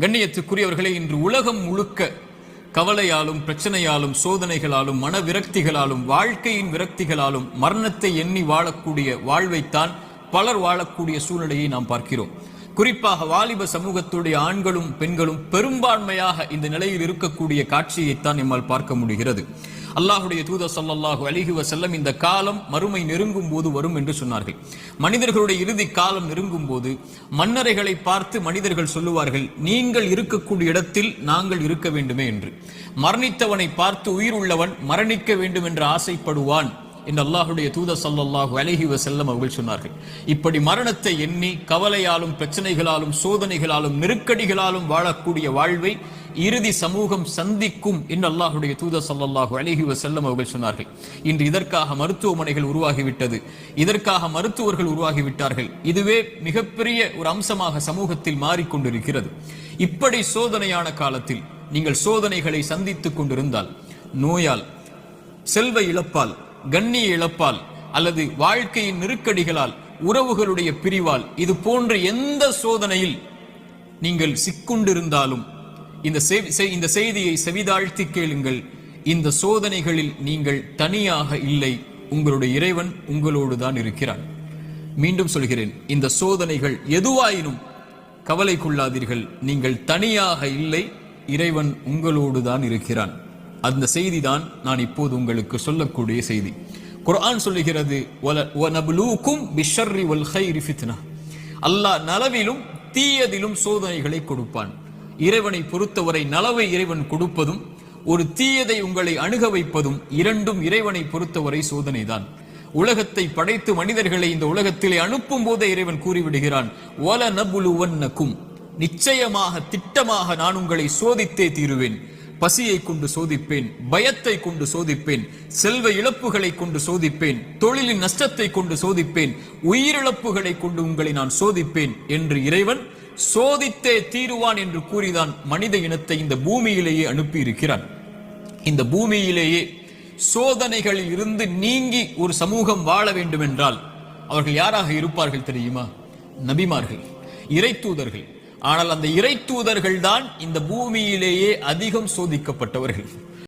கண்ணியத்துக்குரியவர்களே, இன்று உலகம் முழுக்க கவலையாலும் பிரச்சனையாலும் சோதனைகளாலும் மன விரக்திகளாலும் வாழ்க்கையின் விரக்திகளாலும் மரணத்தை எண்ணி வாழக்கூடிய வாழ்வைத்தான் பலர் வாழக்கூடிய சூழ்நிலையை நாம் பார்க்கிறோம். குறிப்பாக வாலிப சமூகத்துடைய ஆண்களும் பெண்களும் பெரும்பான்மையாக இந்த நிலையில் இருக்கக்கூடிய காட்சியைத்தான் நம்மால் பார்க்க முடிகிறது. அல்லாஹுடைய தூதர் ஸல்லல்லாஹு அலைஹி வஸல்லம் இந்த காலம் மறுமை நெருங்கும் போது வரும் என்று சொன்னார்கள். மனிதர்களுடைய இறுதி காலம் நெருங்கும் போது மன்னரைகளை பார்த்து மனிதர்கள் சொல்லுவார்கள், நீங்கள் இருக்கக்கூடிய இடத்தில் நாங்கள் இருக்க வேண்டுமே என்று. மரணித்தவனை பார்த்து உயிர் உள்ளவன் மரணிக்க வேண்டும் என்று ஆசைப்படுவான் என்று அல்லாஹுடைய தூதர் ஸல்லல்லாஹு அலைஹி வஸல்லம் அவர்கள் சொன்னார்கள். இப்படி மரணத்தை எண்ணி கவலையாலும் பிரச்சனைகளாலும் சோதனைகளாலும் நெருக்கடிகளாலும் வாழக்கூடிய வாழ்வை இறுதி சமூகம் சந்திக்கும் என்று அல்லாஹுடைய தூதர் ஸல்லல்லாஹு அலைஹி வஸல்லம் அவர்கள் சொன்னார்கள். இன்று இதற்காக மருத்துவமனைகள் உருவாகிவிட்டது, இதற்காக மருத்துவர்கள் உருவாகிவிட்டார்கள். இதுவே மிகப்பெரிய ஒரு அம்சமாக சமூகத்தில் மாறிக்கொண்டிருக்கிறது. இப்படி சோதனையான காலத்தில் நீங்கள் சோதனைகளை சந்தித்துக் கொண்டிருந்தால், நோயால், செல்வ இழப்பால், கண்ணிய இழப்பால் அல்லது வாழ்க்கையின் நெருக்கடிகளால், உறவுகளுடைய பிரிவால், இது போன்ற எந்த சோதனையில் நீங்கள் சிக்குண்டிருந்தாலும் இந்த செய்தியை செவிதாழ்த்தி கேளுங்கள். இந்த சோதனைகளில் நீங்கள் தனியாக இல்லை, உங்களுடைய இறைவன் உங்களோடு தான் இருக்கிறான். மீண்டும் சொல்கிறேன், இந்த சோதனைகள் எதுவாயினும் கவலை கொள்ளாதீர்கள், நீங்கள் தனியாக இல்லை, இறைவன் உங்களோடு தான் இருக்கிறான். அந்த செய்தி தான் நான் இப்போது உங்களுக்கு சொல்லக்கூடிய செய்தி. குர்ஆன் சொல்லுகிறது, வனப்லூக்கும் பிஷ்ஷர்ரி வல் கைரி ஃபித்னா. அல்லாஹ் நலவிலும் தீயதிலும் சோதனைகளை கொடுப்பான். இறைவனை பொறுத்தவரை நலவை இறைவன் கொடுப்பதும் ஒரு தீயதை உங்களை அணுக வைப்பதும் இரண்டும் இறைவனை பொறுத்தவரை சோதனைதான். உலகத்தை படைத்து மனிதர்களை இந்த உலகத்திலே அனுப்பும் போதே இறைவன் கூறிவிடுகிறான், வலனப்லுவன்னக்கும், நிச்சயமாக திட்டமாக நான் உங்களை சோதித்தே தீருவேன். பசியை கொண்டு சோதிப்பேன், பயத்தை கொண்டு சோதிப்பேன், செல்வ இழப்புகளை கொண்டு சோதிப்பேன், தொழிலின் நஷ்டத்தை கொண்டு சோதிப்பேன், உயிரிழப்புகளை கொண்டு உங்களை நான் சோதிப்பேன் என்று இறைவன் சோதித்தே தீருவான் என்று கூறிதான் மனித இனத்தை இந்த பூமியிலேயே அனுப்பி இருக்கிறான். இந்த பூமியிலேயே சோதனைகளில் இருந்து நீங்கி ஒரு சமூகம் வாழ வேண்டும் என்றால் அவர்கள் யாராக இருப்பார்கள் தெரியுமா? நபிமார்கள், இறை தூதர்கள். ஆனால் அந்த இறை தூதர்கள் தான் இந்த பூமியிலேயே அதிகம் சோதிக்கப்பட்டவர்கள்.